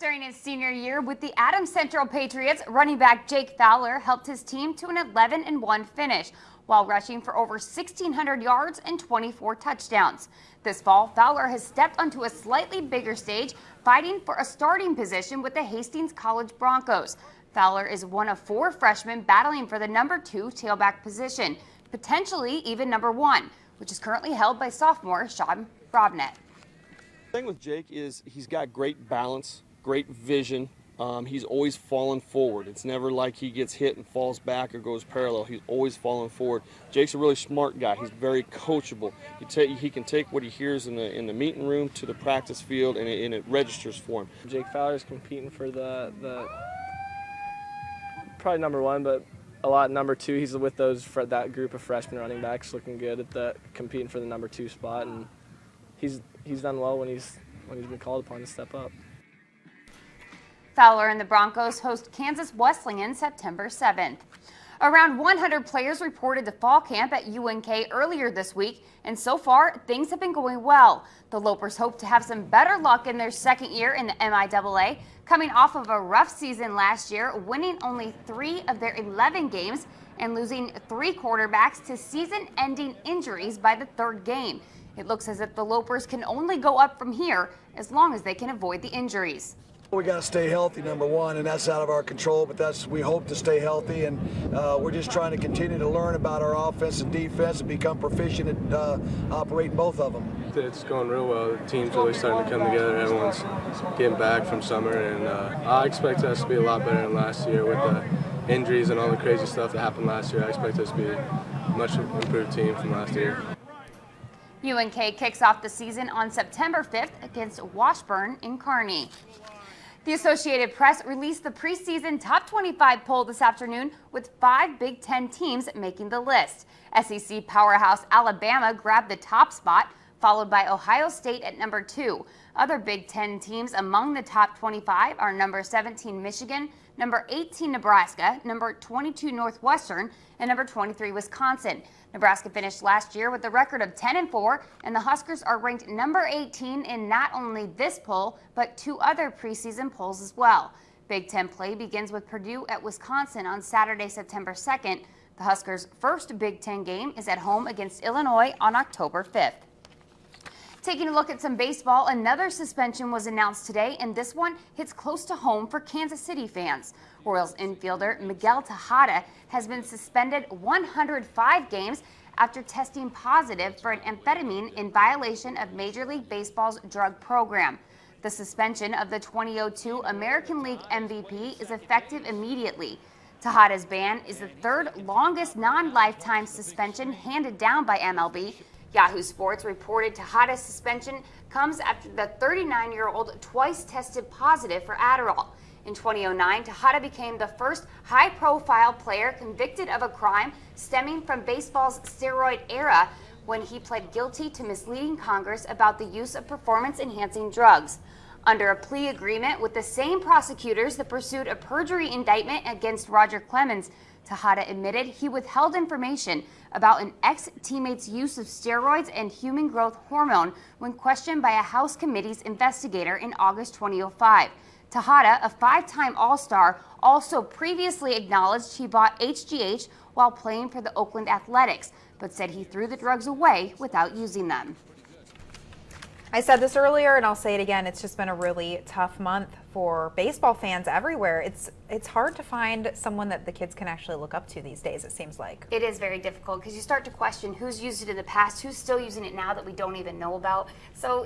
During his senior year with the Adams Central Patriots, running back Jake Fowler helped his team to an 11-1 finish while rushing for over 1,600 yards and 24 touchdowns. This fall, Fowler has stepped onto a slightly bigger stage, fighting for a starting position with the Hastings College Broncos. Fowler is one of 4 freshmen battling for the number 2 tailback position, potentially even number 1, which is currently held by sophomore Sean Robnett. The thing with Jake is he's got great balance, great vision. He's always falling forward. It's never like he gets hit and falls back or goes parallel. He's always falling forward. Jake's a really smart guy. He's very coachable. He can take what he hears in the meeting room to the practice field, and it registers for him. Jake Fowler is competing for the probably number 1, but a lot number 2. He's with that group of freshman running backs, looking good at competing for the number 2 spot, and he's done well when he's been called upon to step up. Fowler and the Broncos host Kansas Wesleyan September 7th. Around 100 players reported to fall camp at UNK earlier this week, and so far, things have been going well. The Lopers hope to have some better luck in their second year in the MIAA, coming off of a rough season last year, winning only 3 of their 11 games and losing 3 quarterbacks to season-ending injuries by the 3rd game. It looks as if the Lopers can only go up from here as long as they can avoid the injuries. We got to stay healthy, number 1, and that's out of our control, but we hope to stay healthy, and we're just trying to continue to learn about our offense and defense and become proficient at operating both of them. It's going real well. The team's really starting to come together. Everyone's getting back from summer, and I expect us to be a lot better than last year with the injuries and all the crazy stuff that happened last year. I expect us to be a much improved team from last year. UNK kicks off the season on September 5th against Washburn in Kearney. The Associated Press released the preseason top 25 poll this afternoon with 5 Big Ten teams making the list. SEC powerhouse Alabama grabbed the top spot, followed by Ohio State at number 2. Other Big Ten teams among the top 25 are number 17 Michigan, number 18 Nebraska, number 22 Northwestern, and number 23 Wisconsin. Nebraska finished last year with a record of 10-4, and the Huskers are ranked number 18 in not only this poll, but 2 other preseason polls as well. Big Ten play begins with Purdue at Wisconsin on Saturday, September 2nd. The Huskers' first Big Ten game is at home against Illinois on October 5th. Taking a look at some baseball, another suspension was announced today, and this one hits close to home for Kansas City fans. Royals infielder Miguel Tejada has been suspended 105 games after testing positive for an amphetamine in violation of Major League Baseball's drug program. The suspension of the 2002 American League MVP is effective immediately. Tejada's ban is the 3rd longest non-lifetime suspension handed down by MLB. Yahoo Sports reported Tejada's suspension comes after the 39-year-old twice tested positive for Adderall. In 2009, Tejada became the first high-profile player convicted of a crime stemming from baseball's steroid era when he pled guilty to misleading Congress about the use of performance-enhancing drugs. Under a plea agreement with the same prosecutors that pursued a perjury indictment against Roger Clemens, Tejada admitted he withheld information about an ex-teammate's use of steroids and human growth hormone when questioned by a House committee's investigator in August 2005. Tejada, a 5-time All-Star, also previously acknowledged he bought HGH while playing for the Oakland Athletics, but said he threw the drugs away without using them. I said this earlier and I'll say it again, it's just been a really tough month for baseball fans everywhere. It's hard to find someone that the kids can actually look up to these days, it seems like. It is very difficult because you start to question who's used it in the past, who's still using it now that we don't even know about. So